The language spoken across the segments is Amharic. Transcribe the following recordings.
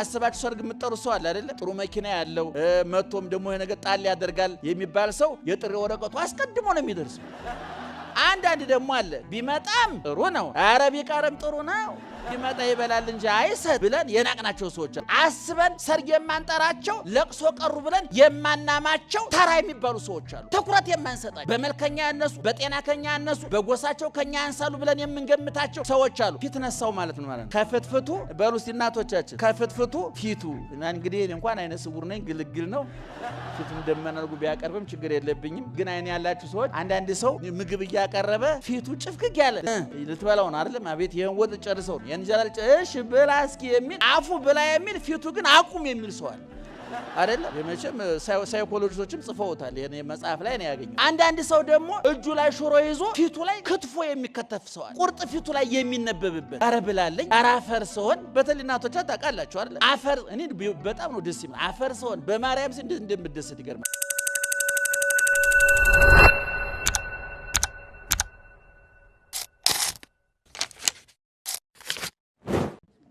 አስባችሁ ሰርግ የምትጠሩ ሰው አለ አይደለ? ጥሩ መኪና ያለው መቶም ደግሞ የነገ ጣል ያደርጋል የሚባል ሰው የጥሪ ወረቀቱ አስቀድሞ ነው የሚደርሰው። አንዳንድ ደግሞ አለ ቢመጣም ጥሩ ነው፣ ኧረ ቢቀርም ጥሩ ነው፣ ቢመጣ ይበላል እንጂ አይሰጥ ብለን የናቅናቸው ሰዎች አስበን ሰርግ የማንጠራቸው ለቅሶ ቀሩ ብለን የማናማቸው ተራ የሚባሉ ሰዎች አሉ። ትኩረት የማንሰጣቸው በመልከኛ ያነሱ፣ በጤና ከኛ ያነሱ፣ በጎሳቸው ከኛ ያንሳሉ ብለን የምንገምታቸው ሰዎች አሉ። ፊት ነሳው ማለት ነው ማለት ነው። ከፍትፍቱ በሉ እስቲ እናቶቻችን፣ ከፍትፍቱ ፊቱ። እንግዲህ እንኳን አይነ ስውር ነኝ ግልግል ነው ፊቱን ደመናልጉ ቢያቀርብም ችግር የለብኝም። ግን አይን ያላችሁ ሰዎች አንዳንድ ሰው ምግብ እያቀረበ ፊቱ ጭፍግግ ያለ ልትበላው ነው አይደለም? አቤት ይሄን ወጥ ጨርሰው የንጀራል እሺ ብላ እስኪ የሚል አፉ ብላ የሚል ፊቱ ግን አቁም የሚል ሰው አለ አይደለም? የመቼም ሳይኮሎጂስቶችም ጽፈውታል። የኔ መጽሐፍ ላይ ነው ያገኘው። አንዳንድ ሰው ደግሞ እጁ ላይ ሽሮ ይዞ ፊቱ ላይ ክትፎ የሚከተፍ ሰው አለ። ቁርጥ ፊቱ ላይ የሚነበብበት አረ ብላለኝ አረ አፈር ሰውን በተለይ እናቶቻ ታውቃላችሁ አይደል? አፈር እኔ በጣም ነው ደስ ይላል። አፈር ሰውን በማርያም ስንት እንደምደሰት ይገርማል።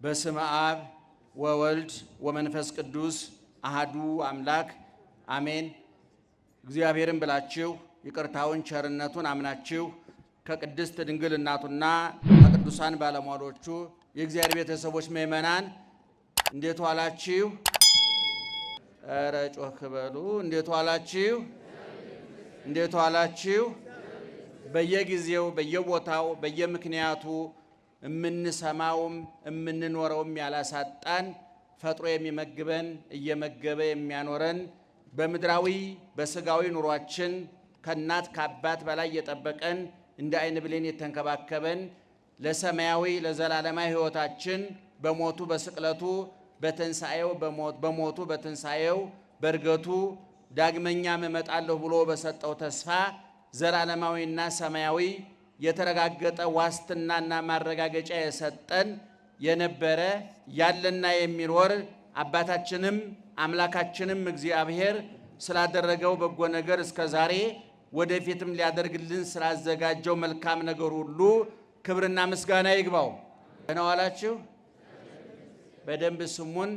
በስመ አብ ወወልድ ወመንፈስ ቅዱስ አሃዱ አምላክ አሜን። እግዚአብሔርን ብላችሁ ይቅርታውን ቸርነቱን አምናችሁ ከቅድስት ድንግል እናቱና ከቅዱሳን ባለሟሎቹ የእግዚአብሔር ቤተሰቦች ምእመናን እንዴት ዋላችሁ? ኧረ ጮክ በሉ። እንዴት ዋላችሁ? እንዴት ዋላችሁ? በየጊዜው በየቦታው በየምክንያቱ የምንሰማውም የምንኖረውም ያላሳጣን ፈጥሮ የሚመግበን እየመገበ የሚያኖረን በምድራዊ በስጋዊ ኑሯችን ከእናት ከአባት በላይ የጠበቀን እንደ አይን ብሌን የተንከባከበን ለሰማያዊ ለዘላለማዊ ሕይወታችን በሞቱ በስቅለቱ በትንሣኤው በሞቱ በትንሣኤው በእርገቱ ዳግመኛም እመጣለሁ ብሎ በሰጠው ተስፋ ዘላለማዊና ሰማያዊ የተረጋገጠ ዋስትናና ማረጋገጫ የሰጠን የነበረ ያለና የሚኖር አባታችንም አምላካችንም እግዚአብሔር ስላደረገው በጎ ነገር እስከ ዛሬ ወደፊትም ሊያደርግልን ስላዘጋጀው መልካም ነገር ሁሉ ክብርና ምስጋና ይግባው። ደህና ዋላችሁ? በደንብ ስሙን።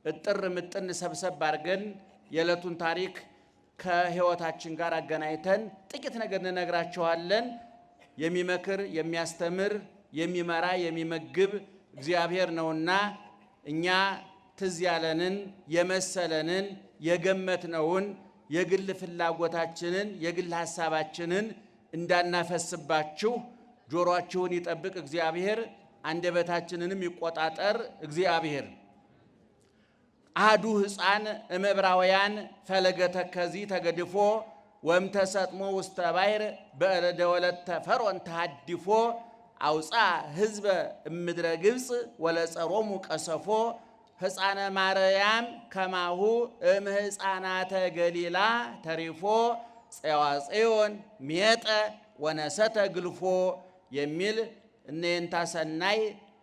እጥር ምጥን ሰብሰብ አድርገን የዕለቱን ታሪክ ከሕይወታችን ጋር አገናኝተን ጥቂት ነገር እንነግራችኋለን። የሚመክር የሚያስተምር የሚመራ የሚመግብ እግዚአብሔር ነውና እኛ ትዝ ያለንን የመሰለንን የገመትነውን የግል ፍላጎታችንን የግል ሐሳባችንን እንዳናፈስባችሁ ጆሮአችሁን ይጠብቅ እግዚአብሔር፣ አንደበታችንንም ይቆጣጠር እግዚአብሔር። አሐዱ ሕፃን እምዕብራውያን ፈለገ ተከዚ ተገድፎ ወምተሰጥሞ ውስተ ባሕር በእደ ወለተ ፈርዖን ተሃድፎ አውፃ ሕዝበ እምድረ ግብፅ ወለጸሮሙ ቀሰፎ ሕፃነ ማርያም ከማሁ እምሕፃናተ ገሊላ ተሪፎ ፄዋፄዮን ሜጠ ወነሰተ ግልፎ የሚል እነየንታ ሰናይ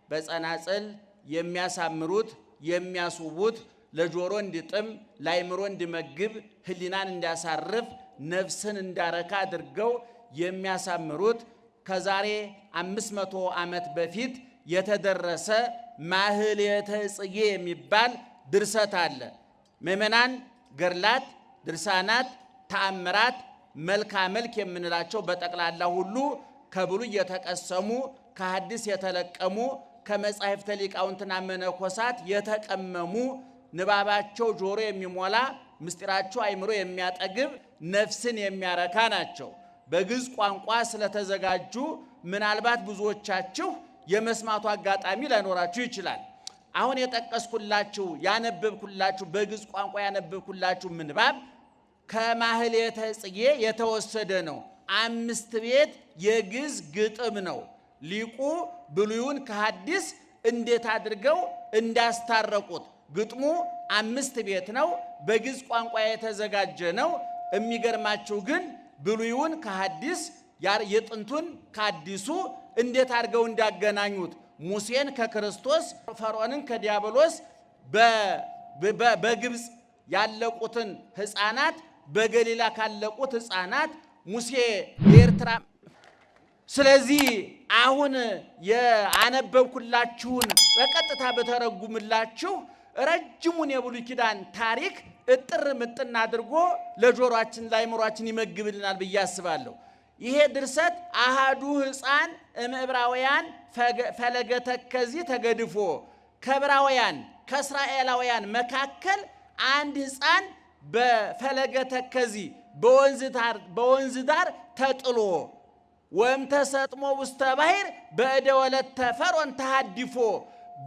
በጸናጽል የሚያሳምሩት የሚያስውቡት ለጆሮ እንዲጥም ለአእምሮ እንዲመግብ ህሊናን እንዲያሳርፍ ነፍስን እንዳረካ አድርገው የሚያሳምሩት ከዛሬ 500 ዓመት በፊት የተደረሰ ማህሌተ ጽጌ የሚባል ድርሰት አለ። ምእመናን ገድላት፣ ድርሳናት፣ ተአምራት፣ መልካ መልክ የምንላቸው በጠቅላላ ሁሉ ከብሉይ የተቀሰሙ ከሐዲስ የተለቀሙ ከመጻሕፍተ ሊቃውንትና መነኮሳት የተቀመሙ ንባባቸው ጆሮ የሚሞላ ምስጢራቸው አእምሮ የሚያጠግብ ነፍስን የሚያረካ ናቸው። በግዕዝ ቋንቋ ስለተዘጋጁ ምናልባት ብዙዎቻችሁ የመስማቱ አጋጣሚ ላይኖራችሁ ይችላል። አሁን የጠቀስኩላችሁ ያነበብኩላችሁ በግዕዝ ቋንቋ ያነበብኩላችሁ ምንባብ ከማህሌተ ጽጌ የተወሰደ ነው። 5 ቤት የግዕዝ ግጥም ነው። ሊቁ ብሉይን ከሐዲስ እንዴት አድርገው እንዳስታረቁት ግጥሙ 5 ቤት ነው። በግዕዝ ቋንቋ የተዘጋጀ ነው። የሚገርማችሁ ግን ብሉይን ከሐዲስ የጥንቱን ከአዲሱ እንዴት አድርገው እንዳገናኙት ሙሴን ከክርስቶስ ፈርዖንን ከዲያብሎስ በግብፅ ያለቁትን ሕፃናት በገሊላ ካለቁት ሕፃናት ሙሴ የኤርትራ ስለዚህ አሁን ያነበብኩላችሁን በቀጥታ በተረጉምላችሁ ረጅሙን የብሉይ ኪዳን ታሪክ እጥር ምጥን አድርጎ ለጆሮአችን ለአእምሮአችን ይመግብልናል ብዬ አስባለሁ። ይሄ ድርሰት አሃዱ ሕፃን እምዕብራውያን ፈለገ ተከዚ ተገድፎ ከዕብራውያን ከእስራኤላውያን መካከል አንድ ሕፃን በፈለገ ተከዚ በወንዝ ዳር ተጥሎ ወም ተሰጥሞ ውስተ ባሕር በእደ ወለተ ፈርዖን ተሃዲፎ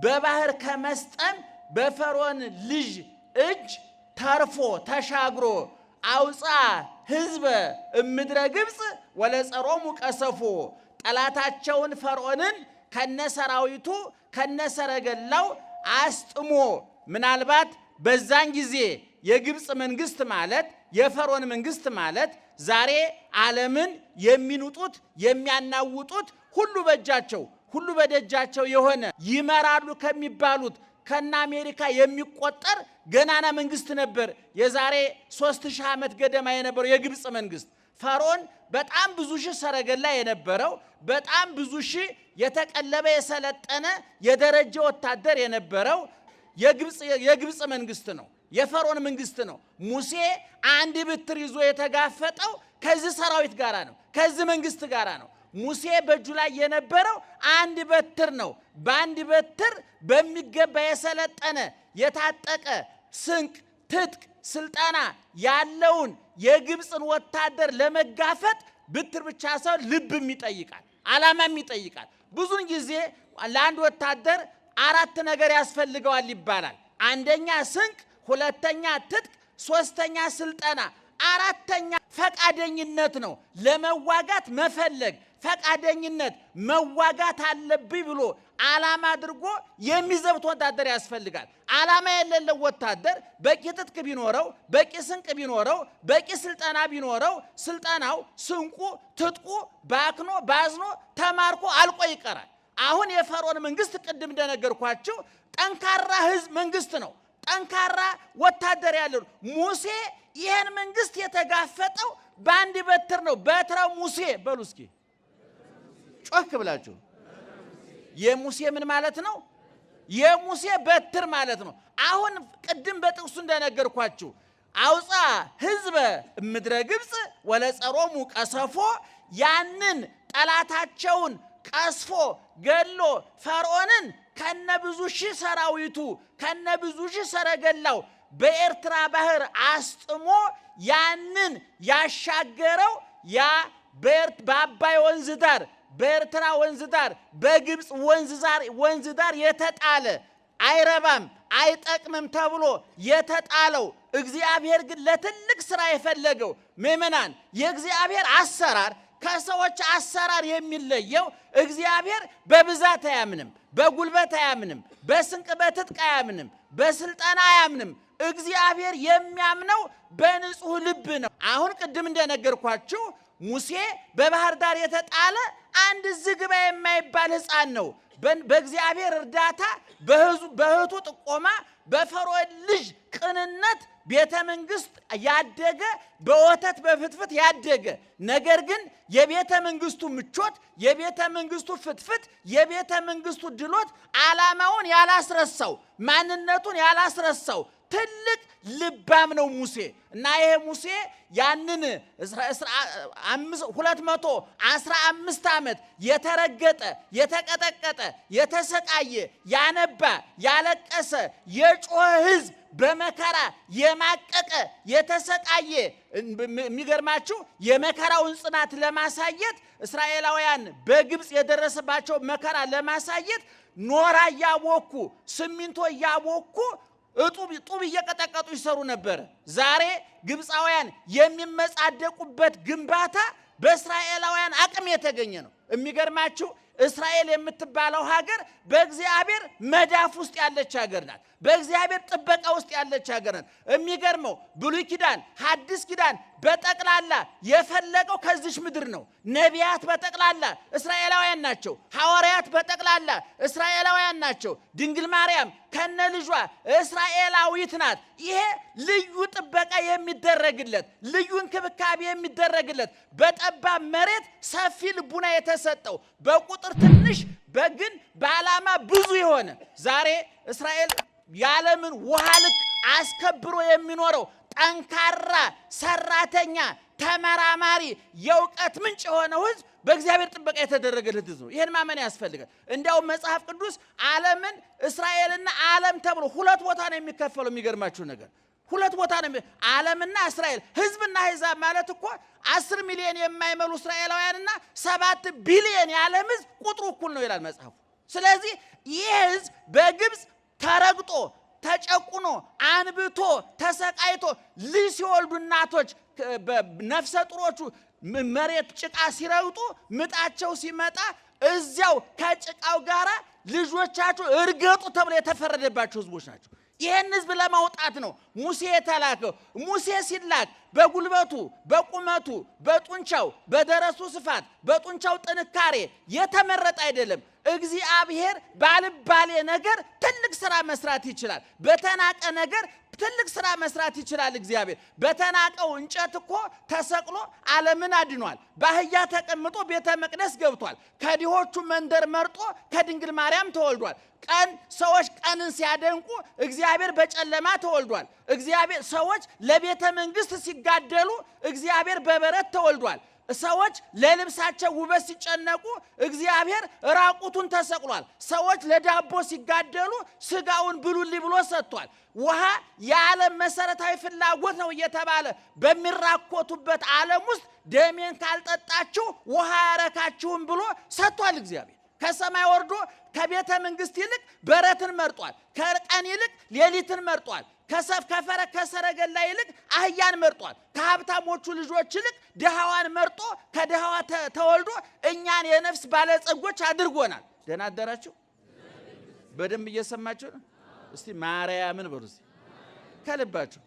በባህር ከመስጠም በፈርዖን ልጅ እጅ ተርፎ ተሻግሮ አውፃ ሕዝበ እምድረ ግብፅ ወለጸሮሙ ቀሰፎ ጠላታቸውን ፈርዖንን ከነሰራዊቱ ከነሰረገላው አስጥሞ ምናልባት በዛን ጊዜ የግብፅ መንግስት ማለት የፈርዖን መንግስት ማለት ዛሬ ዓለምን የሚንጡት የሚያናውጡት ሁሉ በእጃቸው ሁሉ በደጃቸው የሆነ ይመራሉ ከሚባሉት ከነ አሜሪካ የሚቆጠር ገናና መንግስት ነበር። የዛሬ 3000 ዓመት ገደማ የነበረው የግብፅ መንግስት ፈርዖን በጣም ብዙ ሺህ ሰረገላ የነበረው በጣም ብዙ ሺህ የተቀለበ የሰለጠነ የደረጀ ወታደር የነበረው የግብፅ መንግስት ነው። የፈርዖን መንግስት ነው። ሙሴ አንድ በትር ይዞ የተጋፈጠው ከዚህ ሰራዊት ጋራ ነው፣ ከዚህ መንግስት ጋራ ነው። ሙሴ በእጁ ላይ የነበረው አንድ በትር ነው። በአንድ በትር በሚገባ የሰለጠነ የታጠቀ ስንቅ ትጥቅ ስልጣና ያለውን የግብፅን ወታደር ለመጋፈጥ በትር ብቻ ሳይሆን ልብም ይጠይቃል፣ ዓላማም ይጠይቃል። ብዙውን ጊዜ ለአንድ ወታደር 4 ነገር ያስፈልገዋል ይባላል። አንደኛ ስንቅ፣ ሁለተኛ ትጥቅ፣ ሶስተኛ ስልጠና፣ አራተኛ ፈቃደኝነት ነው። ለመዋጋት መፈለግ ፈቃደኝነት መዋጋት አለብኝ ብሎ ዓላማ አድርጎ የሚዘብት ወታደር ያስፈልጋል። ዓላማ የሌለው ወታደር በቂ ትጥቅ ቢኖረው በቂ ስንቅ ቢኖረው በቂ ስልጠና ቢኖረው ስልጠናው ስንቁ ትጥቁ ባክኖ ባዝኖ ተማርኮ አልቆ ይቀራል። አሁን የፈርዖን መንግስት ቅድም እንደነገርኳችሁ ጠንካራ ህዝብ መንግስት ነው። ጠንካራ ወታደር ያለው ሙሴ ይሄን መንግስት የተጋፈጠው በአንድ በትር ነው። በትረ ሙሴ በሉ እስኪ ጮክ ብላችሁ። የሙሴ ምን ማለት ነው? የሙሴ በትር ማለት ነው። አሁን ቅድም በጥቅሱ እንደነገርኳችሁ አውፃ ህዝበ ምድረ ግብፅ ወለጸሮሙ ቀሰፎ ያንን ጠላታቸውን ቀስፎ ገሎ ፈርዖንን ከነብዙ ሺህ ሰራዊቱ ከነብዙ ሺህ ሰረገላው በኤርትራ ባህር አስጥሞ ያንን ያሻገረው ያ በአባይ ወንዝ ዳር በኤርትራ ወንዝ ዳር በግብፅ ወንዝ ዳር የተጣለ አይረባም አይጠቅምም ተብሎ የተጣለው እግዚአብሔር ግን ለትልቅ ስራ የፈለገው ምእመናን የእግዚአብሔር አሰራር ከሰዎች አሰራር የሚለየው እግዚአብሔር በብዛት አያምንም፣ በጉልበት አያምንም፣ በስንቅ በትጥቅ አያምንም፣ በስልጣና አያምንም። እግዚአብሔር የሚያምነው በንጹህ ልብ ነው። አሁን ቅድም እንደነገርኳችሁ ሙሴ በባህር ዳር የተጣለ አንድ ዝግባ የማይባል ሕፃን ነው። በእግዚአብሔር እርዳታ በእህቱ ጥቆማ በፈርዖን ልጅ ቅንነት ቤተ መንግስት ያደገ በወተት በፍትፍት ያደገ ነገር ግን የቤተ መንግስቱ ምቾት የቤተ መንግስቱ ፍትፍት የቤተ መንግስቱ ድሎት ዓላማውን ያላስረሳው ማንነቱን ያላስረሳው ትልቅ ልባም ነው ሙሴ። እና ይሄ ሙሴ ያንን 215 ዓመት የተረገጠ የተቀጠቀጠ የተሰቃየ ያነባ ያለቀሰ የጮኸ ህዝብ በመከራ የማቀቀ የተሰቃየ የሚገርማችሁ የመከራውን ጽናት ለማሳየት እስራኤላውያን በግብፅ የደረሰባቸው መከራ ለማሳየት ኖራ ያቦኩ ሲሚንቶ ያቦኩ ጡብ እየቀጠቀጡ ይሰሩ ነበር። ዛሬ ግብፃውያን የሚመጻደቁበት ግንባታ በእስራኤላውያን አቅም የተገኘ ነው። የሚገርማችሁ እስራኤል የምትባለው ሀገር በእግዚአብሔር መዳፍ ውስጥ ያለች ሀገር ናት። በእግዚአብሔር ጥበቃ ውስጥ ያለች ሀገር ናት። የሚገርመው ብሉይ ኪዳን ሐዲስ ኪዳን በጠቅላላ የፈለቀው ከዚህ ምድር ነው። ነቢያት በጠቅላላ እስራኤላውያን ናቸው። ሐዋርያት በጠቅላላ እስራኤላውያን ናቸው። ድንግል ማርያም ከነ ልጇ እስራኤላዊት ናት። ይሄ ልዩ ጥበቃ የሚደረግለት ልዩ እንክብካቤ የሚደረግለት በጠባብ መሬት ሰፊ ልቡና የተሰጠው በቁጥር ትንሽ በግን በዓላማ ብዙ የሆነ ዛሬ እስራኤል የዓለምን ውሃ ልክ አስከብሮ የሚኖረው ጠንካራ ሰራተኛ ተመራማሪ የእውቀት ምንጭ የሆነው ሕዝብ በእግዚአብሔር ጥበቃ የተደረገለት ሕዝብ ነው። ይሄን ማመን ያስፈልጋል። እንዲያውም መጽሐፍ ቅዱስ ዓለምን እስራኤልና ዓለም ተብሎ ሁለት ቦታ ነው የሚከፈለው። የሚገርማችሁ ነገር ሁለት ቦታ ነው ዓለምና እስራኤል። ሕዝብና አሕዛብ ማለት እኮ 10 ሚሊዮን የማይመሉ እስራኤላውያንና 7 ቢሊዮን የዓለም ሕዝብ ቁጥሩ እኩል ነው ይላል መጽሐፉ። ስለዚህ ይህ ሕዝብ በግብፅ ተረግጦ ተጨቁኖ አንብቶ ተሰቃይቶ ልጅ ሲወልዱ እናቶች ነፍሰ ጡሮቹ መሬት ጭቃ ሲረግጡ ምጣቸው ሲመጣ እዚያው ከጭቃው ጋራ ልጆቻቸው እርገጡ ተብሎ የተፈረደባቸው ህዝቦች ናቸው። ይህን ህዝብ ለማውጣት ነው ሙሴ የተላከው። ሙሴ ሲላክ በጉልበቱ በቁመቱ በጡንቻው በደረሱ ስፋት በጡንቻው ጥንካሬ የተመረጠ አይደለም። እግዚአብሔር ባልባሌ ነገር ትልቅ ስራ መስራት ይችላል። በተናቀ ነገር ትልቅ ስራ መስራት ይችላል። እግዚአብሔር በተናቀው እንጨት እኮ ተሰቅሎ ዓለምን አድኗል። በአህያ ተቀምጦ ቤተ መቅደስ ገብቷል። ከድሆቹ መንደር መርጦ ከድንግል ማርያም ተወልዷል። ቀን ሰዎች ቀንን ሲያደንቁ እግዚአብሔር በጨለማ ተወልዷል። እግዚአብሔር ሰዎች ለቤተ መንግስት ሲጋደሉ እግዚአብሔር በበረት ተወልዷል። ሰዎች ለልብሳቸው ውበት ሲጨነቁ እግዚአብሔር ራቁቱን ተሰቅሏል። ሰዎች ለዳቦ ሲጋደሉ ስጋውን ብሉልኝ ብሎ ሰጥቷል። ውሃ የዓለም መሰረታዊ ፍላጎት ነው እየተባለ በሚራኮቱበት ዓለም ውስጥ ደሜን ካልጠጣችሁ ውሃ ያረካችሁም ብሎ ሰጥቷል። እግዚአብሔር ከሰማይ ወርዶ ከቤተ መንግስት ይልቅ በረትን መርጧል። ከቀን ይልቅ ሌሊትን መርጧል። ከሰረገላ ይልቅ አህያን መርጧል። ከሀብታሞቹ ልጆች ይልቅ ድሃዋን መርጦ ከድሃዋ ተወልዶ እኛን የነፍስ ባለጸጎች አድርጎናል። ደህና አደራችሁ? በደንብ እየሰማችሁ ነው? እስቲ ማርያምን በሉ እስቲ ከልባችሁ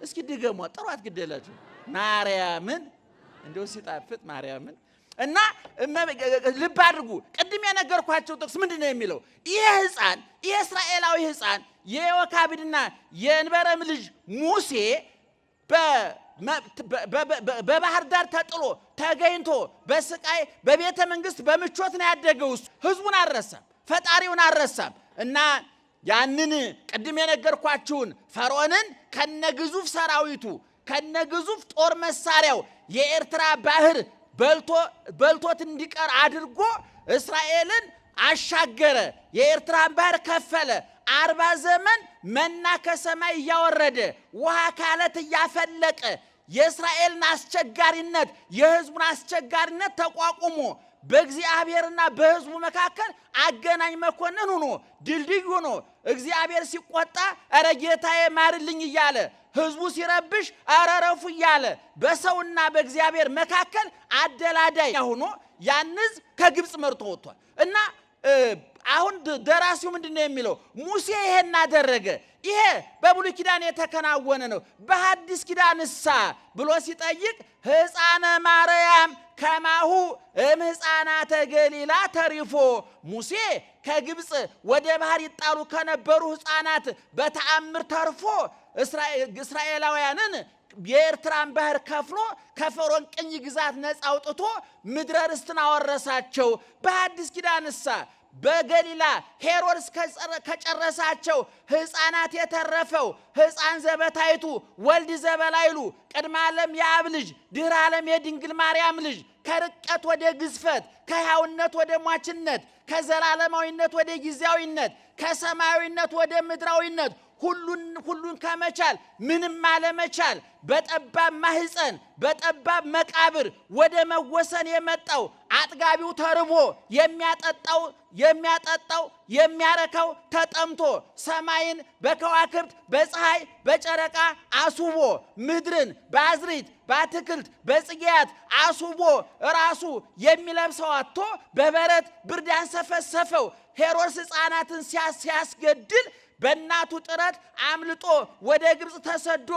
እስኪ ድገሟ። ጥሯት ግዴላችሁ ማርያምን እንደው ሲጣፍጥ ማርያምን እና ልብ አድርጉ። ቅድም የነገርኳቸው ጥቅስ ምንድነው የሚለው? ይሄ ሕፃን ይሄ እስራኤላዊ ሕፃን የዮካብድና የእንበረም ልጅ ሙሴ በባህር ዳር ተጥሎ ተገኝቶ በስቃይ በቤተ መንግስት በምቾት ነው ያደገው። ሕዝቡን አልረሳም፣ ፈጣሪውን አልረሳም። እና ያንን ቅድም የነገርኳችሁን ፈርዖንን ከነግዙፍ ሰራዊቱ ከነግዙፍ ጦር መሳሪያው የኤርትራ ባህር በልቶት እንዲቀር አድርጎ እስራኤልን አሻገረ። የኤርትራን ባህር ከፈለ። 40 ዘመን መና ከሰማይ እያወረደ ውሃ ካለት እያፈለቀ የእስራኤልን አስቸጋሪነት የህዝቡን አስቸጋሪነት ተቋቁሞ በእግዚአብሔርና በህዝቡ መካከል አገናኝ መኮንን ሆኖ ድልድይ ሆኖ እግዚአብሔር ሲቆጣ አረ ጌታዬ ማርልኝ እያለ ህዝቡ ሲረብሽ አረረፉ እያለ በሰውና በእግዚአብሔር መካከል አደላዳይ ሆኖ ያን ህዝብ ከግብፅ መርጦ ወጥቷል። እና አሁን ደራሲው ምንድነው የሚለው? ሙሴ ይሄን አደረገ። ይሄ በብሉይ ኪዳን የተከናወነ ነው። በሐዲስ ኪዳንሳ ብሎ ሲጠይቅ ሕፃነ ማርያም ከማሁ ሕፃናተ ገሊላ ተሪፎ ሙሴ ከግብፅ ወደ ባህር ይጣሉ ከነበሩ ሕፃናት በተአምር ተርፎ እስራኤላውያንን የኤርትራን ባህር ከፍሎ ከፈርዖን ቅኝ ግዛት ነፃ አውጥቶ ምድረ ርስትን አወረሳቸው። በሐዲስ ኪዳንሳ በገሊላ ሄሮድስ ከጨረሳቸው ሕፃናት የተረፈው ሕፃን ዘበታይቱ ወልድ ዘበላይሉ ቅድመ ዓለም የአብ ልጅ ድህረ ዓለም የድንግል ማርያም ልጅ ከርቀት ወደ ግዝፈት ከሕያውነት ወደ ሟችነት ከዘላለማዊነት ወደ ጊዜያዊነት ከሰማያዊነት ወደ ምድራዊነት ሁሉን ከመቻል ምንም አለመቻል በጠባብ ማህፀን በጠባብ መቃብር ወደ መወሰን የመጣው አጥጋቢው ተርቦ የሚያጠጣው የሚያረካው ተጠምቶ ሰማይን በከዋክብት በፀሐይ በጨረቃ አስውቦ ምድርን በአዝሪት በአትክልት በጽጌያት አስውቦ ራሱ የሚለብሰው አጥቶ በበረት ብርድ ያንሰፈሰፈው ሄሮድስ ሕፃናትን ሲያስገድል በእናቱ ጥረት አምልጦ ወደ ግብጽ ተሰዶ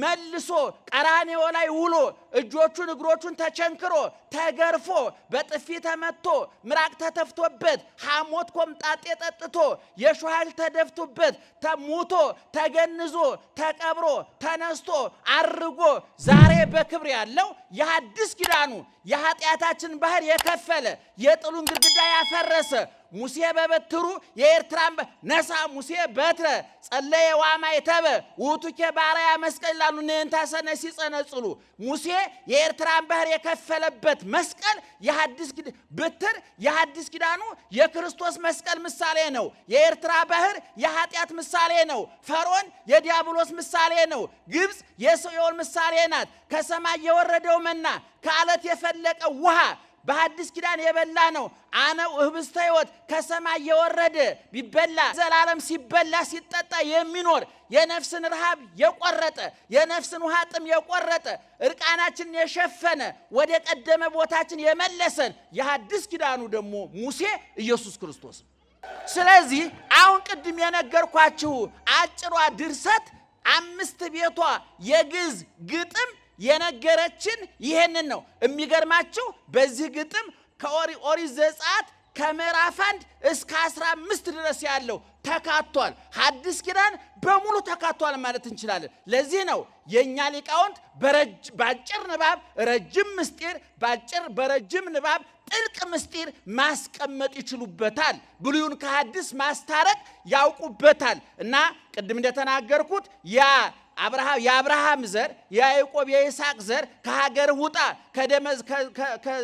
መልሶ ቀራንዮ ላይ ውሎ እጆቹን እግሮቹን ተቸንክሮ ተገርፎ በጥፊ ተመቶ ምራቅ ተተፍቶበት ሐሞት ኮምጣጤ ጠጥቶ የሾሃል ተደፍቶበት ተሙቶ ተገንዞ ተቀብሮ ተነስቶ አርጎ ዛሬ በክብር ያለው የሐዲስ ኪዳኑ የኃጢአታችን ባህር የከፈለ የጥሉን ግድግዳ ያፈረሰ ሙሴ በበትሩ የኤርትራን ነሳ ሙሴ በትረ ጸለየ ዋማይተበ ውቱኬ ባሪያ መስቀል ላሉ ነንታሰነ ሲጸነጽሉ ሙሴ የኤርትራን ባህር የከፈለበት መስቀል የሐዲስ ኪዳን በትር የሐዲስ ኪዳኑ የክርስቶስ መስቀል ምሳሌ ነው። የኤርትራ ባህር የኃጢአት ምሳሌ ነው። ፈርዖን የዲያብሎስ ምሳሌ ነው። ግብጽ የሲኦል ምሳሌ ናት። ከሰማይ የወረደው መና ከአለት የፈለቀው ውሃ በሐዲስ ኪዳን የበላ ነው። አነው ህብስተ ሕይወት ከሰማይ የወረደ ቢበላ ዘላለም ሲበላ ሲጠጣ የሚኖር የነፍስን ረሃብ የቆረጠ የነፍስን ውሃ ጥም የቆረጠ እርቃናችንን የሸፈነ ወደ ቀደመ ቦታችን የመለሰን የሐዲስ ኪዳኑ ደግሞ ሙሴ ኢየሱስ ክርስቶስ። ስለዚህ አሁን ቅድም የነገርኳችሁ አጭሯ ድርሰት 5 ቤቷ የግዕዝ ግጥም የነገረችን ይሄንን ነው። የሚገርማችሁ በዚህ ግጥም ከኦሪት ዘጸአት ከምዕራፍ 1 እስከ 15 ድረስ ያለው ተካቷል። ሐዲስ ኪዳን በሙሉ ተካቷል ማለት እንችላለን። ለዚህ ነው የኛ ሊቃውንት ባጭር ንባብ ረጅም ምስጢር በረጅም ንባብ ጥልቅ ምስጢር ማስቀመጥ ይችሉበታል። ብሉይን ከሐዲስ ማስታረቅ ያውቁበታል። እና ቅድም እንደተናገርኩት የአብርሃም ዘር የያዕቆብ የይስሐቅ ዘር ከሀገር ውጣ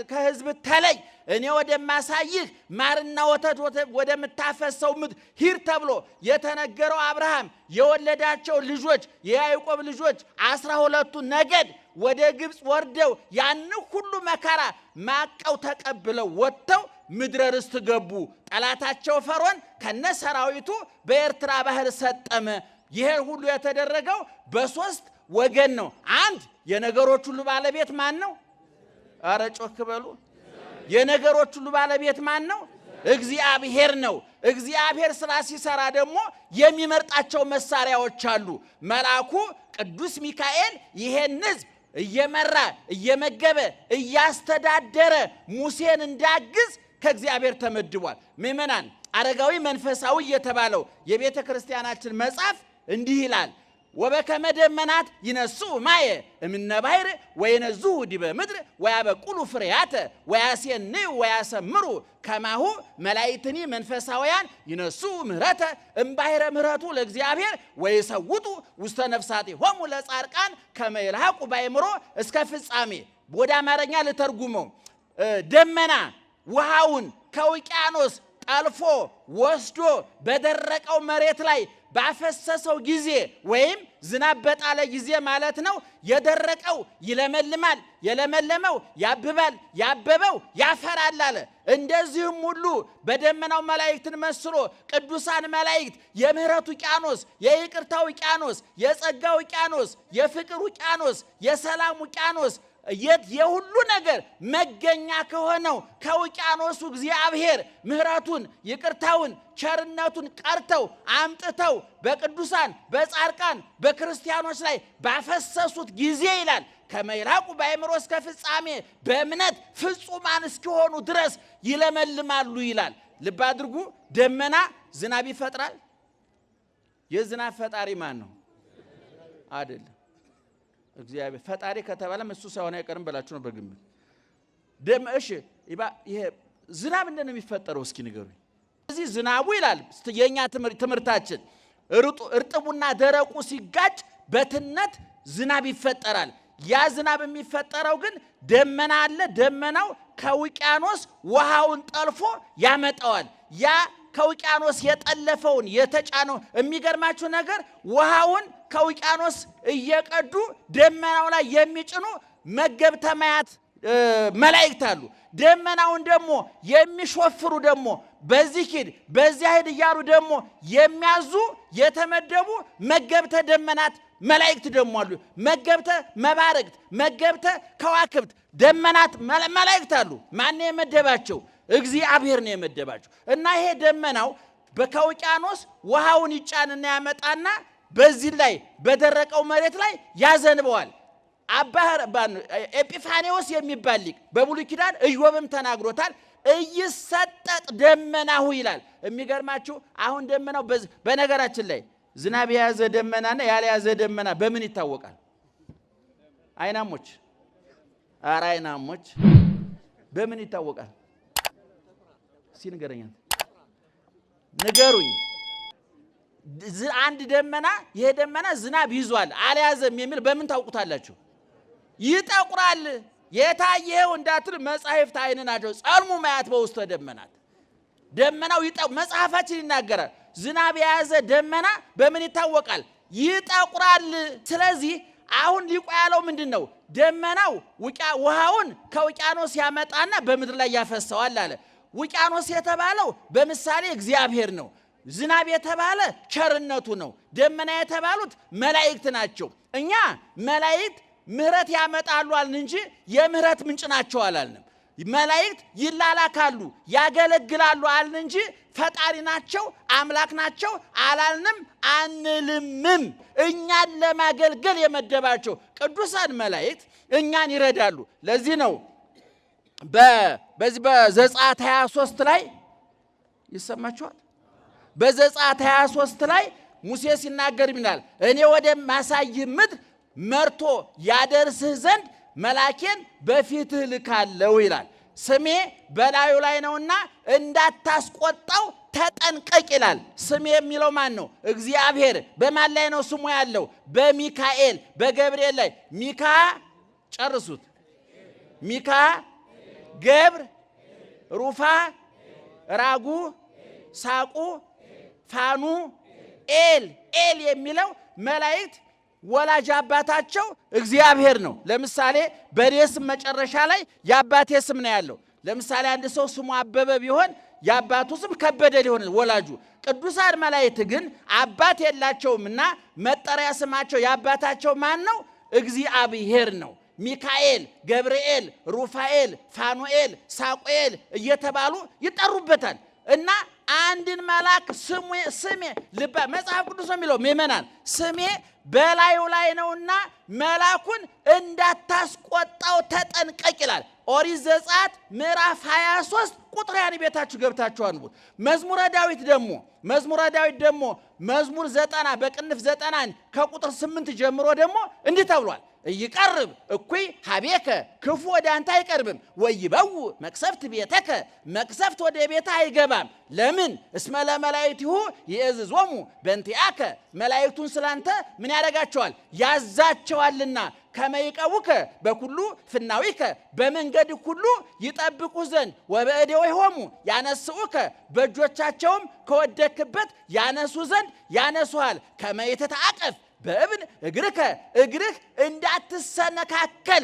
ከሕዝብ ተለይ እኔ ወደማሳይህ ማርና ወተት ወደምታፈሰው ምድር ሂድ ተብሎ የተነገረው አብርሃም የወለዳቸው ልጆች የያዕቆብ ልጆች 12ቱ ነገድ ወደ ግብጽ ወርደው ያን ሁሉ መከራ ማቀው ተቀብለው ወጥተው ምድረ ርስት ገቡ። ጠላታቸው ፈርዖን ከነሰራዊቱ በኤርትራ ባህር ሰጠመ። ይሄ ሁሉ የተደረገው በሶስት ወገን ነው። አንድ የነገሮች ሁሉ ባለቤት ማን ነው? አረ ጮክ በሉ። የነገሮች ሁሉ ባለቤት ማን ነው? እግዚአብሔር ነው። እግዚአብሔር ስራ ሲሰራ ደግሞ የሚመርጣቸው መሳሪያዎች አሉ። መልአኩ ቅዱስ ሚካኤል ይሄን ሕዝብ እየመራ እየመገበ እያስተዳደረ ሙሴን እንዳግዝ ከእግዚአብሔር ተመድቧል። ምእመናን አረጋዊ መንፈሳዊ የተባለው የቤተ ክርስቲያናችን መጽሐፍ እንዲህ ይላል። ወበከመ ደመናት ይነሱ ማየ እምነ ባሕር ወይነዙ ዲበ ምድር ወያበቁሉ ፍሬያተ ወያሴንዩ ወያሰምሩ ከማሁ መላእክትኒ መንፈሳውያን ይነሱ ምህረተ እምባሕረ ምህረቱ ለእግዚአብሔር ወይሰውጡ ውስተ ነፍሳቲሆሙ ለጻድቃን ከመ ይልሐቁ ባእምሮ እስከ ፍጻሜ። ወደ አማርኛ ልተርጉመው። ደመና ውሃውን ከውቅያኖስ ጠልፎ ወስዶ በደረቀው መሬት ላይ ባፈሰሰው ጊዜ ወይም ዝናብ በጣለ ጊዜ ማለት ነው። የደረቀው ይለመልማል፣ የለመለመው ያብባል፣ ያበበው ያፈራል አለ። እንደዚህም ሁሉ በደመናው መላእክትን መስሎ ቅዱሳን መላእክት የምህረት ውቅያኖስ፣ የይቅርታ ውቅያኖስ፣ የጸጋ ውቅያኖስ፣ የፍቅር ውቅያኖስ፣ የሰላም ውቅያኖስ የሁሉ ነገር መገኛ ከሆነው ከውቅያኖሱ እግዚአብሔር ምህረቱን ይቅርታውን ቸርነቱን ቀርተው አምጥተው በቅዱሳን በጻድቃን በክርስቲያኖች ላይ ባፈሰሱት ጊዜ ይላል ከመ ይልሐቁ ባእምሮ እስከ ፍጻሜ በእምነት ፍጹማን እስኪሆኑ ድረስ ይለመልማሉ ይላል። ልብ አድርጉ። ደመና ዝናብ ይፈጥራል። የዝናብ ፈጣሪ ማን ነው? አይደለም እግዚአብሔር። ፈጣሪ ከተባለም እሱ ሳይሆን አይቀርም ብላችሁ ነው በግምት። እሺ ይሄ ዝናብ እንደምን የሚፈጠረው እስኪ ንገሩኝ። እዚህ ዝናቡ ይላል የኛ ትምህርታችን እርጥቡና ደረቁ ሲጋጭ በትነት ዝናብ ይፈጠራል። ያ ዝናብ የሚፈጠረው ግን ደመና አለ። ደመናው ከውቅያኖስ ውሃውን ጠልፎ ያመጣዋል። ያ ከውቅያኖስ የጠለፈውን የተጫነው የሚገርማችሁ ነገር ውሃውን ከውቅያኖስ እየቀዱ ደመናው ላይ የሚጭኑ መገብተ ማያት መላእክት አሉ። ደመናውን ደግሞ የሚሾፍሩ ደግሞ በዚህ ሂድ በዚያ ሂድ እያሉ ደግሞ የሚያዙ የተመደቡ መገብተ ደመናት መላእክት ደግሞ አሉ። መገብተ መባረክት፣ መገብተ ከዋክብት ደመናት መላእክት አሉ። ማን የመደባቸው? እግዚአብሔር ነው የመደባቸው። እና ይሄ ደመናው በከውቅያኖስ ውሃውን ይጫንና ያመጣና በዚህ ላይ በደረቀው መሬት ላይ ያዘንበዋል። ኤጲፋኒዎስ የሚባል ሊቅ በብሉይ ኪዳን ኢዮብም ተናግሮታል። እይሰጠጥ ደመናሁ ይላል። የሚገርማችሁ አሁን ደመናው በነገራችን ላይ ዝናብ የያዘ ደመናና ያልያዘ ደመና በምን ይታወቃል? አይናሞች አይናሞች በምን ይታወቃል? ሲንገረኛ ንገሩኝ። አንድ ደመና ይሄ ደመና ዝናብ ይዟል አልያዘም የሚል በምን ታውቁታላችሁ? ይጠቁራል። የታየው እንዳትል መጻሕፍት አይን ናቸው። ጸልሙ ማያት በውስተ ደመናት ደመናው መጽሐፋችን ይናገራል። ዝናብ የያዘ ደመና በምን ይታወቃል? ይጠቁራል። ስለዚህ አሁን ሊቁ ያለው ምንድነው? ደመናው ውሃውን ከውቅያኖስ ያመጣና በምድር ላይ ያፈሰዋል አለ። ውቅያኖስ የተባለው በምሳሌ እግዚአብሔር ነው። ዝናብ የተባለ ቸርነቱ ነው። ደመና የተባሉት መላእክት ናቸው። እኛ መላእክት ምህረት ያመጣሉ አልን እንጂ የምህረት ምንጭ ናቸው አላልንም። መላእክት ይላላካሉ ያገለግላሉ አልን እንጂ ፈጣሪ ናቸው አምላክ ናቸው አላልንም አንልምም። እኛን ለማገልገል የመደባቸው ቅዱሳን መላእክት እኛን ይረዳሉ። ለዚህ ነው በዚህ በዘጸአት 23 ላይ ይሰማችኋል። በዘጸአት 23 ላይ ሙሴ ሲናገር ይላል እኔ ወደ ማሳይህ ምድር መርቶ ያደርስህ ዘንድ መላኬን በፊትህ ልካለሁ ይላል። ስሜ በላዩ ላይ ነውና እንዳታስቆጣው ተጠንቀቅ ይላል። ስሜ የሚለው ማን ነው? እግዚአብሔር። በማን ላይ ነው ስሙ ያለው? በሚካኤል በገብርኤል ላይ። ሚካ ጨርሱት። ሚካ፣ ገብር፣ ሩፋ፣ ራጉ፣ ሳቁ፣ ፋኑ፣ ኤል የሚለው መላእክት ወላጅ አባታቸው እግዚአብሔር ነው። ለምሳሌ በኔ ስም መጨረሻ ላይ የአባቴ ስም ነው ያለው። ለምሳሌ አንድ ሰው ስሙ አበበ ቢሆን የአባቱ ስም ከበደ ሊሆን ወላጁ። ቅዱሳን መላእክት ግን አባት የላቸውምና መጠሪያ ስማቸው የአባታቸው ማን ነው? እግዚአብሔር ነው። ሚካኤል፣ ገብርኤል፣ ሩፋኤል፣ ፋኑኤል፣ ሳቁኤል እየተባሉ ይጠሩበታል። እና አንድን መልአክ ስሜ መጽሐፍ ቅዱስ ነው የሚለው ምእመናን ስሜ በላዩ ላይ ነውና መልአኩን እንዳታስቆጣው ተጠንቀቅ ይላል። ኦሪት ዘጸአት ምዕራፍ 23 ቁጥር ያን ቤታችሁ ገብታችሁ አንቡት። መዝሙረ ዳዊት ደግሞ መዝሙር 90 በቅንፍ 90 ከቁጥር 8 ጀምሮ ደግሞ እንዲህ ተብሏል። ይቀርብ እኩይ ሀቤከ ክፉ ወደ አንተ አይቀርብም፣ ወይበው መቅሰፍት ቤተከ መቅሰፍት ወደ ቤተ አይገባም። ለምን? እስመ ለመላእክቲሁ ይእዝዞሙ በእንቲአከ መላእክቱን ስላንተ ምን ያደርጋቸዋል? ያዛቸዋልና። ከመይቀቡከ በኩሉ ፍናዊከ በመንገድ ሁሉ ይጠብቁ ዘንድ ወበእዴሆሙ ያነስኡከ በእጆቻቸውም ከወደክበት ያነሱ ዘንድ ያነሱሃል። ከመይተታቀፍ በእብን እግርህ እንዳትሰነካከል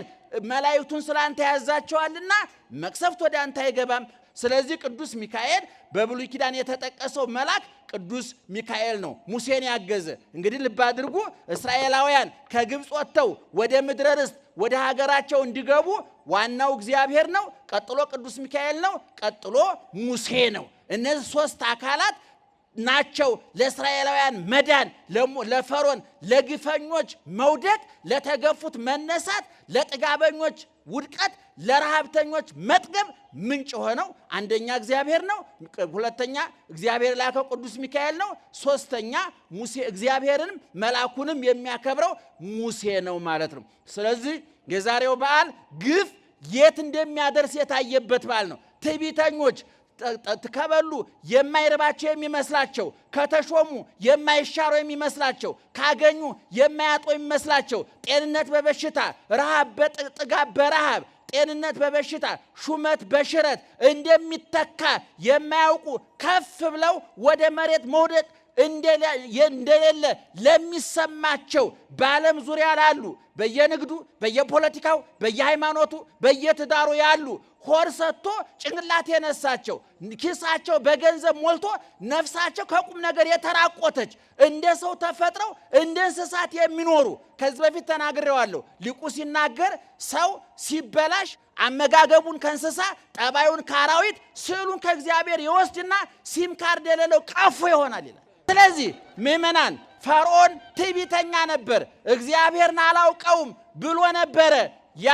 መላእክቱን ስላንተ ያዛቸዋልና መቅሰፍት ወደ አንተ አይገባም። ስለዚህ ቅዱስ ሚካኤል በብሉይ ኪዳን የተጠቀሰው መልአክ ቅዱስ ሚካኤል ነው፣ ሙሴን ያገዘ። እንግዲህ ልብ አድርጉ። እስራኤላውያን ከግብፅ ወጥተው ወደ ምድረ ርስት ወደ ሀገራቸው እንዲገቡ ዋናው እግዚአብሔር ነው፣ ቀጥሎ ቅዱስ ሚካኤል ነው፣ ቀጥሎ ሙሴ ነው። እነዚህ ሶስት አካላት ናቸው ለእስራኤላውያን መዳን፣ ለፈርዖን ለግፈኞች መውደቅ፣ ለተገፉት መነሳት፣ ለጥጋበኞች ውድቀት፣ ለረሃብተኞች መጥገብ ምንጭ ሆነው አንደኛ እግዚአብሔር ነው፣ ሁለተኛ እግዚአብሔር ላከው ቅዱስ ሚካኤል ነው፣ ሶስተኛ ሙሴ እግዚአብሔርንም መልአኩንም የሚያከብረው ሙሴ ነው ማለት ነው። ስለዚህ የዛሬው በዓል ግፍ የት እንደሚያደርስ የታየበት በዓል ነው። ትዕቢተኞች ከበሉ የማይረባቸው የሚመስላቸው፣ ከተሾሙ የማይሻሩ የሚመስላቸው፣ ካገኙ የማያጡ የሚመስላቸው፣ ጤንነት በበሽታ ረሃብ በጥጋብ በረሃብ ጤንነት በበሽታ ሹመት በሽረት እንደሚተካ የማያውቁ ከፍ ብለው ወደ መሬት መውደቅ እንደሌለ ለሚሰማቸው በዓለም ዙሪያ ላሉ በየንግዱ በየፖለቲካው በየሃይማኖቱ በየትዳሩ ያሉ ሆር ሰጥቶ ጭንቅላት የነሳቸው ኪሳቸው በገንዘብ ሞልቶ ነፍሳቸው ከቁም ነገር የተራቆተች እንደ ሰው ተፈጥረው እንደ እንስሳት የሚኖሩ ከዚህ በፊት ተናግሬዋለሁ። ሊቁ ሲናገር ሰው ሲበላሽ አመጋገቡን ከእንስሳ ጠባዩን ከአራዊት ስዕሉን ከእግዚአብሔር ይወስድና ሲም ካርድ የሌለው ቀፎ ይሆናል ይላል። ስለዚህ ምእመናን ፈርዖን ትዕቢተኛ ነበር። እግዚአብሔርን አላውቀውም ብሎ ነበረ። ያ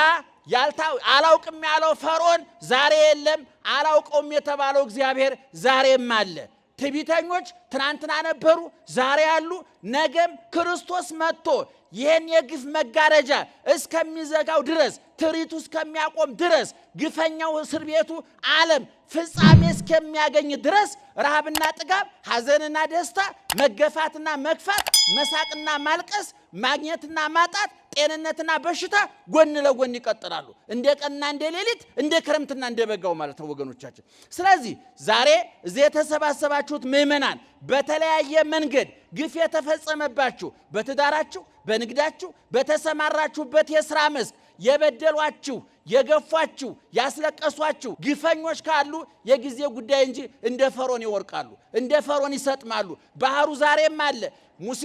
አላውቅም ያለው ፈርዖን ዛሬ የለም። አላውቀውም የተባለው እግዚአብሔር ዛሬም አለ። ትዕቢተኞች ትናንትና ነበሩ፣ ዛሬ አሉ፣ ነገም ክርስቶስ መጥቶ ይህን የግፍ መጋረጃ እስከሚዘጋው ድረስ ትርኢቱ እስከሚያቆም ድረስ ግፈኛው እስር ቤቱ ዓለም ፍጻሜ እስከሚያገኝ ድረስ ረሃብና ጥጋብ፣ ሐዘንና ደስታ፣ መገፋትና መግፋት፣ መሳቅና ማልቀስ፣ ማግኘትና ማጣት፣ ጤንነትና በሽታ ጎን ለጎን ይቀጥላሉ። እንደ ቀንና እንደ ሌሊት፣ እንደ ክረምትና እንደ በጋው ማለት ነው ወገኖቻችን። ስለዚህ ዛሬ እዚህ የተሰባሰባችሁት ምእመናን በተለያየ መንገድ ግፍ የተፈጸመባችሁ በትዳራችሁ፣ በንግዳችሁ፣ በተሰማራችሁበት የሥራ መስክ የበደሏችሁ፣ የገፏችሁ፣ ያስለቀሷችሁ ግፈኞች ካሉ የጊዜ ጉዳይ እንጂ እንደ ፈርዖን ይወርቃሉ፣ እንደ ፈርዖን ይሰጥማሉ። ባህሩ ዛሬም አለ። ሙሴ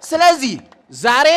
ስለዚህ ዛሬ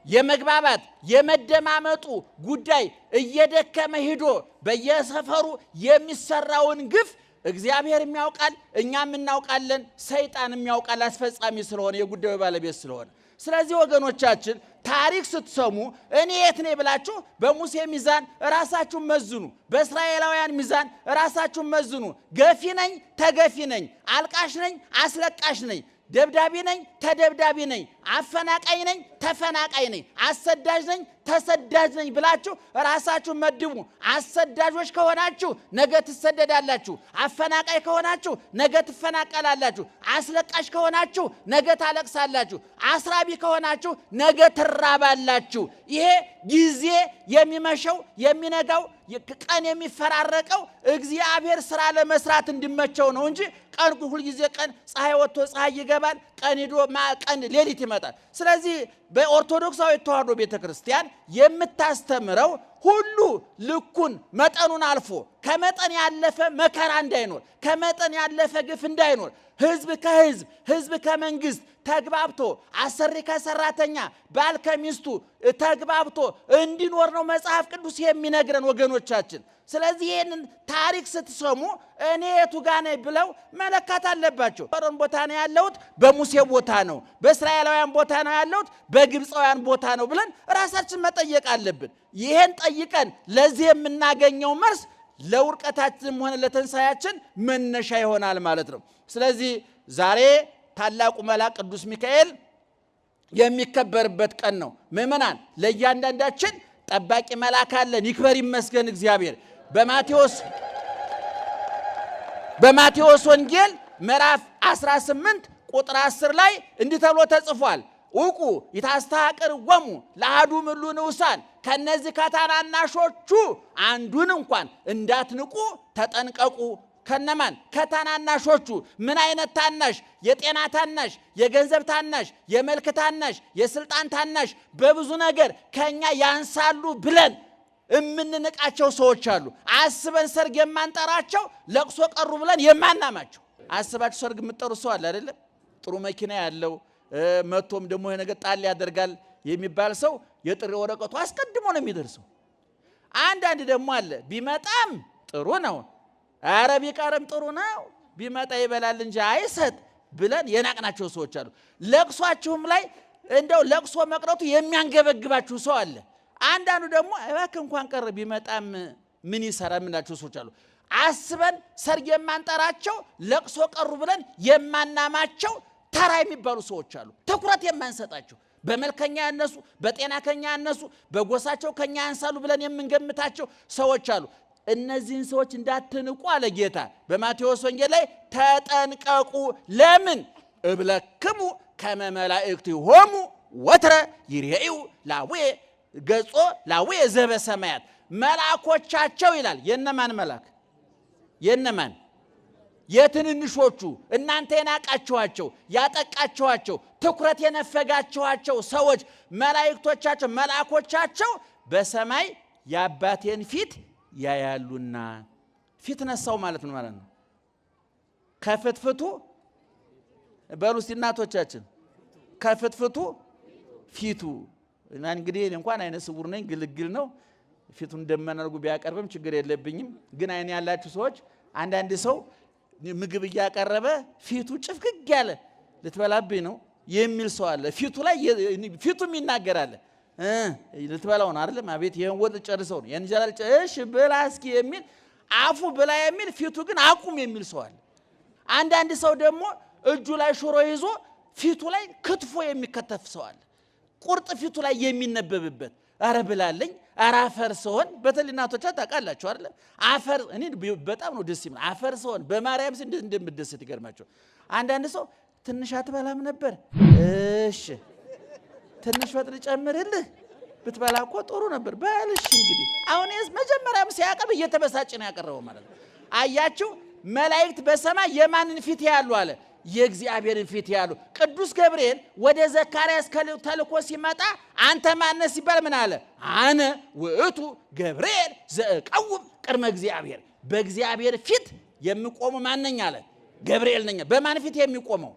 የመግባባት የመደማመጡ ጉዳይ እየደከመ ሄዶ በየሰፈሩ የሚሰራውን ግፍ እግዚአብሔር የሚያውቃል፣ እኛም እናውቃለን፣ ሰይጣንም ያውቃል፣ አስፈጻሚ ስለሆነ የጉዳዩ ባለቤት ስለሆነ። ስለዚህ ወገኖቻችን ታሪክ ስትሰሙ እኔ የት ነኝ ብላችሁ በሙሴ ሚዛን ራሳችሁን መዝኑ፣ በእስራኤላውያን ሚዛን ራሳችሁን መዝኑ። ገፊ ነኝ፣ ተገፊ ነኝ፣ አልቃሽ ነኝ፣ አስለቃሽ ነኝ፣ ደብዳቢ ነኝ፣ ተደብዳቢ ነኝ፣ አፈናቃይ ነኝ፣ ተፈናቃይ ነኝ፣ አሰዳጅ ነኝ፣ ተሰዳጅ ነኝ ብላችሁ ራሳችሁን መድቡ። አሰዳጆች ከሆናችሁ ነገ ትሰደዳላችሁ። አፈናቃይ ከሆናችሁ ነገ ትፈናቀላላችሁ። አስለቃሽ ከሆናችሁ ነገ ታለቅሳላችሁ። አስራቢ ከሆናችሁ ነገ ትራባላችሁ። ይሄ ጊዜ የሚመሸው የሚነጋው ቀን የሚፈራረቀው እግዚአብሔር ስራ ለመስራት እንዲመቸው ነው እንጂ ቀን ሁሉ ጊዜ ቀን ፀሐይ ወጥቶ ፀሐይ ይገባል፣ ቀን ሄዶ ቀን ሌሊት ይመጣል። ስለዚህ በኦርቶዶክሳዊ ተዋሕዶ ቤተክርስቲያን የምታስተምረው ሁሉ ልኩን መጠኑን አልፎ ከመጠን ያለፈ መከራ እንዳይኖር፣ ከመጠን ያለፈ ግፍ እንዳይኖር፣ ህዝብ ከህዝብ ህዝብ ከመንግስት ተግባብቶ አሰሪ ከሰራተኛ ባል ከሚስቱ ተግባብቶ እንዲኖር ነው መጽሐፍ ቅዱስ የሚነግረን ወገኖቻችን። ስለዚህ ይህንን ታሪክ ስትሰሙ እኔ የቱ ጋር ነኝ ብለው መለካት አለባቸው። ፈርዖን ቦታ ነው ያለሁት፣ በሙሴ ቦታ ነው፣ በእስራኤላውያን ቦታ ነው ያለሁት፣ በግብፃውያን ቦታ ነው ብለን ራሳችን መጠየቅ አለብን። ይህን ጠይቀን ለዚህ የምናገኘው መልስ ለውርቀታችንም ሆነ ለተንሳያችን መነሻ ይሆናል ማለት ነው። ስለዚህ ዛሬ ታላቁ መልአክ ቅዱስ ሚካኤል የሚከበርበት ቀን ነው። ምእመናን ለእያንዳንዳችን ጠባቂ መልአክ አለን። ይክበር ይመስገን እግዚአብሔር። በማቴዎስ ወንጌል ምዕራፍ 18 ቁጥር 10 ላይ እንዲህ ተብሎ ተጽፏል። ውቁ ይታስተሐቅር ወሙ ለአሐዱ እምእሉ ንዑሳን፣ ከነዚህ ከታናናሾቹ አንዱን እንኳን እንዳትንቁ ተጠንቀቁ። ከነማን? ከታናናሾቹ። ምን አይነት ታናሽ? የጤና ታናሽ፣ የገንዘብ ታናሽ፣ የመልክ ታናሽ፣ የስልጣን ታናሽ፣ በብዙ ነገር ከኛ ያንሳሉ ብለን እምንንቃቸው ሰዎች አሉ። አስበን ሰርግ የማንጠራቸው ለቅሶ ቀሩ ብለን የማናማቸው። አስባችሁ ሰርግ የምትጠሩ ሰው አለ አይደለም? ጥሩ መኪና ያለው መቶም ደግሞ ይሄ ነገር ጣል ያደርጋል የሚባል ሰው የጥሪ ወረቀቱ አስቀድሞ ነው የሚደርሰው። አንዳንድ ደግሞ አለ ቢመጣም ጥሩ ነው፣ ኧረ ቢቀርም ጥሩ ነው፣ ቢመጣ ይበላል እንጂ አይሰጥ ብለን የናቅናቸው ሰዎች አሉ። ለቅሷችሁም ላይ እንደው ለቅሶ መቅረቱ የሚያንገበግባችሁ ሰው አለ። አንዳንዱ ደግሞ እባክህ እንኳን ቀረ ቢመጣም ምን ይሰራ ምናቸው ሰዎች አሉ። አስበን ሰርግ የማንጠራቸው ለቅሶ ቀሩ ብለን የማናማቸው ተራ የሚባሉ ሰዎች አሉ። ትኩረት የማንሰጣቸው በመልከኛ ያነሱ፣ በጤና ከኛ ያነሱ፣ በጎሳቸው ከኛ ያንሳሉ ብለን የምንገምታቸው ሰዎች አሉ። እነዚህን ሰዎች እንዳትንቁ አለ ጌታ በማቴዎስ ወንጌል ላይ ተጠንቀቁ። ለምን? እብለክሙ ከመ መላእክቲሆሙ ወትረ ይሬኡ ላዌ ገጾ ላዌ ዘበሰማያት። መልአኮቻቸው ይላል። የነማን መልአክ? የነማን የትንንሾቹ እናንተ የናቃችኋቸው ያጠቃችኋቸው ትኩረት የነፈጋችኋቸው ሰዎች መላእክቶቻቸው መልአኮቻቸው በሰማይ ያባቴን ፊት ያያሉና ፊት ነሳው ማለት ነው ከፍትፍቱ በሉስ እናቶቻችን ከፍትፍቱ ፊቱ እና እንግዲህ እንኳን አይነ ስውር ነኝ ግልግል ነው ፊቱን ደመናርጉ ቢያቀርብም ችግር የለብኝም ግን አይነ ያላችሁ ሰዎች አንዳንድ ሰው ምግብ ያቀረበ ፊቱ ጭፍግግ ያለ ልትበላብኝ ነው የሚል ሰው አለ ፊቱ ላይ ፊቱም ይናገራል ልትበላው ነው አይደለም አቤት ይሄን ወጥ ጨርሰው ነው የንጀራል እሺ ብላ እስኪ የሚል አፉ ብላ የሚል ፊቱ ግን አቁም የሚል ሰው አለ አንዳንድ ሰው ደግሞ እጁ ላይ ሽሮ ይዞ ፊቱ ላይ ክትፎ የሚከተፍ ሰው አለ ቁርጥ ፊቱ ላይ የሚነበብበት አረ ብላለኝ አረ አፈር ሰውን በተልናቶቻ ታቃላችሁ አይደል አፈር እኔ በጣም ነው ደስ ይላል አፈር ሰውን በማርያም እንደምደሰት ይገርማቸው አንዳንድ ሰው ትንሽ አትበላም ነበር እሺ ትንሽ ወጥ ልጨምርልህ ብትበላ እኮ ጥሩ ነበር ባልሽ እንግዲህ አሁን መጀመሪያም ሲያቀርብ እየተበሳጨ ነው ያቀረበው ማለት ነው አያችሁ መላእክት በሰማይ የማንን ፊት ያያሉ አለ የእግዚአብሔርን ፊት ያያሉ ቅዱስ ገብርኤል ወደ ዘካርያስ ተልኮ ሲመጣ አንተ ማነህ ሲባል ምን አለ አነ ውእቱ ገብርኤል ዘቀውም ቅድመ እግዚአብሔር በእግዚአብሔር ፊት የሚቆም ማንኛ አለ ገብርኤል ነኝ በማን ፊት የሚቆመው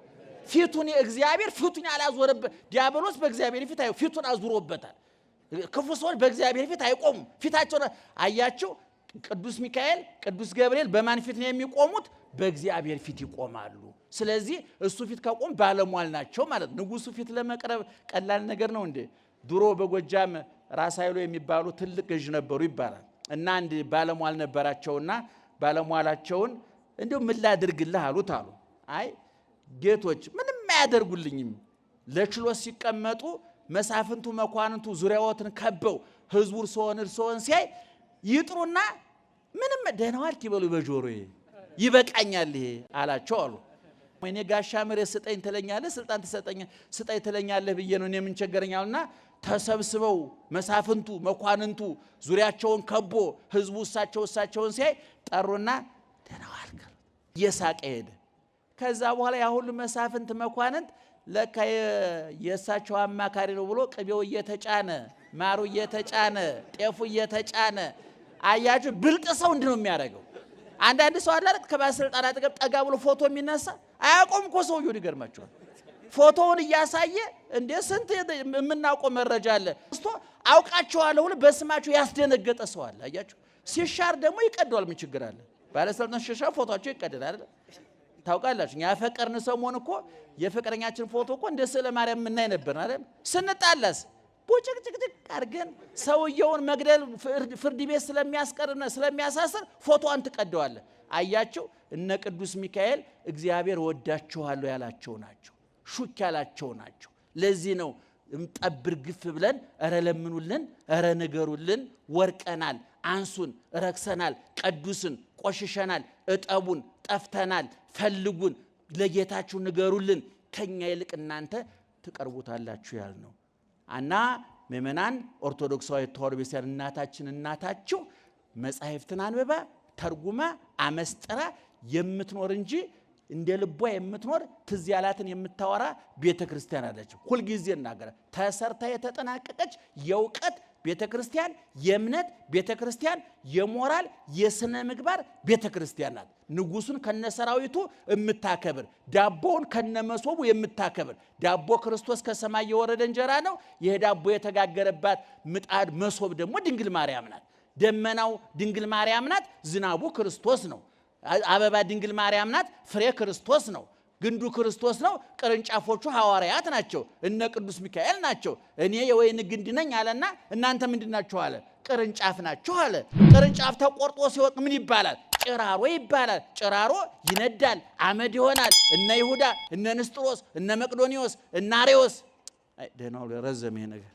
ፊቱን እግዚአብሔር ፊቱን ያላዞረበት ዲያብሎስ በእግዚአብሔር ፊት ፊቱን አዙሮበታል ክፉ ሰዎች በእግዚአብሔር ፊት አይቆሙም ፊታቸው አያችሁ ቅዱስ ሚካኤል ቅዱስ ገብርኤል በማን ፊት ነው የሚቆሙት በእግዚአብሔር ፊት ይቆማሉ ስለዚህ እሱ ፊት ከቆም ባለሟል ናቸው ማለት ንጉሱ ፊት ለመቅረብ ቀላል ነገር ነው እንዴ ድሮ በጎጃም ራስ ኃይሉ የሚባሉ ትልቅ ገዥ ነበሩ ይባላል እና አንድ ባለሟል ነበራቸውና ባለሟላቸውን እንደው ምን ላድርግልህ አሉት አሉ አይ ጌቶች ምንም ማያደርጉልኝም ለችሎት ሲቀመጡ መሳፍንቱ መኳንንቱ ዙሪያዎትን ከበው ህዝቡ እርሶን ሲያይ ይጥሩና ምንም ደህናዋል ይበሉ በጆሮዬ ይበቃኛል ይሄ አላቸው አሉ ወይኔ ጋሻ መሬት ስጠኝ ትለኛለህ ስልጣን ስጠኝ ትለኛለህ ብዬ ነው እኔ ምን ቸገረኛልና ተሰብስበው መሳፍንቱ መኳንንቱ ዙሪያቸውን ከቦ ህዝቡ እሳቸውን ሲያይ ጠሩና ደህናዋል የሳቀ ሄደ ከዛ በኋላ ያ ሁሉ መሳፍንት መኳንንት ለካ የእሳቸው አማካሪ ነው ብሎ ቅቤው እየተጫነ ማሩ እየተጫነ ጤፉ እየተጫነ አያችሁ ብልጥ ሰው እንዴ ነው የሚያደርገው አንዳንድ ሰው አለ ከባለስልጣናት ጋር ጠጋ ብሎ ፎቶ የሚነሳ አያቆም እኮ ሰውየው ይገርማቸዋል ፎቶውን እያሳየ እንደ ስንት የምናውቀው መረጃ አለ እስቶ አውቃቸዋለሁ ሁሉ በስማቸው ያስደነገጠ ሰው አለ አያችሁ ሲሻር ደግሞ ይቀደዋል ምን ችግር አለ ባለስልጣናት ሲሻር ፎቶአቸው ይቀደዳል አይደል ታውቃላችሁ ያፈቀርን ሰሞን እኮ የፍቅረኛችን ፎቶ እኮ እንደ ስለ ማርያም ምን ነበር አይደል ስንጣላስ ቦጭቅጭቅጭቅ አርገን ሰውየውን መግደል ፍርድ ቤት ስለሚያስቀርና ስለሚያሳስር ፎቶን ተቀደዋል አያችሁ እነ ቅዱስ ሚካኤል እግዚአብሔር ወዳቸዋለሁ ያላቸው ናቸው ሹክ ያላቸው ናቸው ለዚህ ነው እንጠብር ግፍ ብለን አረ ለምኑልን አረ ነገሩልን ወርቀናል አንሱን ረክሰናል ቅዱስን ቆሽሸናል እጠቡን ጠፍተናል ፈልጉን ለጌታችሁ ንገሩልን ከኛ ይልቅ እናንተ ተቀርቡታላችሁ ያልነው እና መመናን ኦርቶዶክሳዊ ተዋሕዶ ቤተክርስቲያን እናታችሁ መጻሕፍትን አንብባ ተርጉማ አመስጥራ የምትኖር እንጂ እንደ ልቧ የምትኖር ትዝ ያላትን የምታወራ ቤተክርስቲያን አለች ሁሉ ጊዜ እናገራ ተሰርታ የተጠናቀቀች የውቀት ቤተክርስቲያን የእምነት ቤተክርስቲያን የሞራል የስነ ምግባር ቤተክርስቲያን ናት ንጉሱን ከነሰራዊቱ የምታከብር ዳቦውን ከነመሶቡ የምታከብር ዳቦ ክርስቶስ ከሰማይ የወረደ እንጀራ ነው ይሄ ዳቦ የተጋገረባት ምጣድ መሶብ ደግሞ ድንግል ማርያም ናት ደመናው ድንግል ማርያም ናት ዝናቡ ክርስቶስ ነው አበባ ድንግል ማርያም ናት ፍሬ ክርስቶስ ነው ግንዱ ክርስቶስ ነው ቅርንጫፎቹ ሐዋርያት ናቸው እነ ቅዱስ ሚካኤል ናቸው እኔ የወይን ግንድ ነኝ አለና እናንተ ምንድናችሁ አለ ቅርንጫፍ ናችሁ አለ ቅርንጫፍ ተቆርጦ ሲወጥ ምን ይባላል ጭራሮ ይባላል ጭራሮ ይነዳል አመድ ይሆናል እነ ይሁዳ እነ ንስጥሮስ እነ መቅዶኒዮስ እነ አርዮስ አይ ደህናው ረዘመ ይሄ ነገር